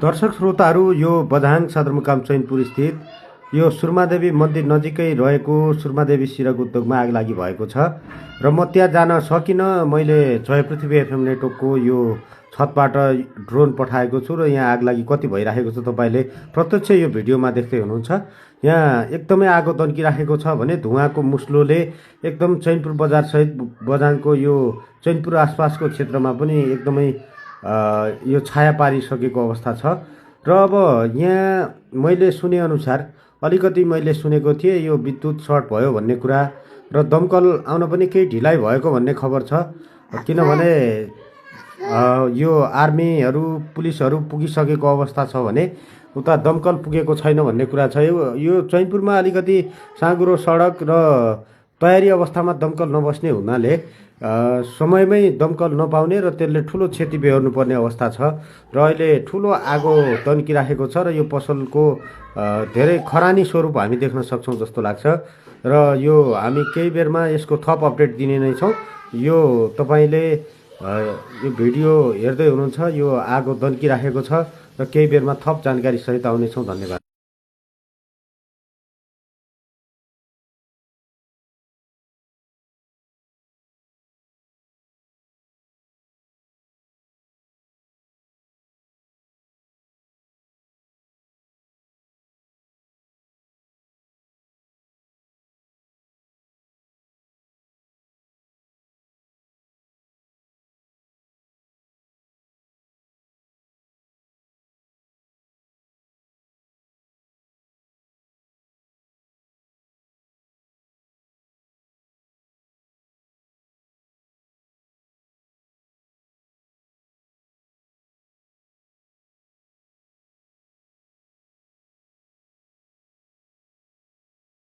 दर्शक श्रोताहरू यो बझाङ सदरमुकाम चैनपुर स्थित यो सुर्मादेवी मन्दिर नजिकै रहेको सुर्मादेवी सिरक उद्योगमा आगलागी भएको छ र म त्यहाँ जान सकिनँ। मैले जय पृथ्वी एफएम नेटवर्कको यो छतबाट ड्रोन पठाएको छु र यहाँ आगलागी कति भइरहेको छ तपाईँले प्रत्यक्ष यो भिडियोमा देख्दै हुनुहुन्छ। यहाँ एकदमै आगो तन्किराखेको छ भने धुवाँको मुस्लोले एकदम चैनपुर बजारसहित बझाङको यो चैनपुर आसपासको क्षेत्रमा पनि एकदमै यो छाया पारिसकेको अवस्था छ। र अब यहाँ मैले सुनेअनुसार अलिकति मैले सुनेको थिएँ यो विद्युत सर्ट भयो भन्ने कुरा र दमकल आउन पनि केही ढिलाइ भएको भन्ने खबर छ। किनभने यो आर्मीहरू पुलिसहरू पुगिसकेको अवस्था छ भने उता दमकल पुगेको छैन भन्ने कुरा छ। यो चैनपुरमा अलिकति साँघुरो सडक र तयारी अवस्थामा दमकल नबस्ने हुनाले समयमै दमकल नपाउने र त्यसले ठुलो क्षति बेहोर्नु पर्ने अवस्था छ र अहिले ठुलो आगो तन्किराखेको छ र यो पसलको धेरै खरानी स्वरूप हामी देख्न सक्छौँ जस्तो लाग्छ। र यो हामी केही बेरमा यसको थप अपडेट दिने नै छौँ। यो तपाईँले यो भिडियो हेर्दै हुनुहुन्छ, यो आगो तन्किराखेको छ र केही बेरमा थप जानकारी सहित आउनेछौँ। धन्यवाद।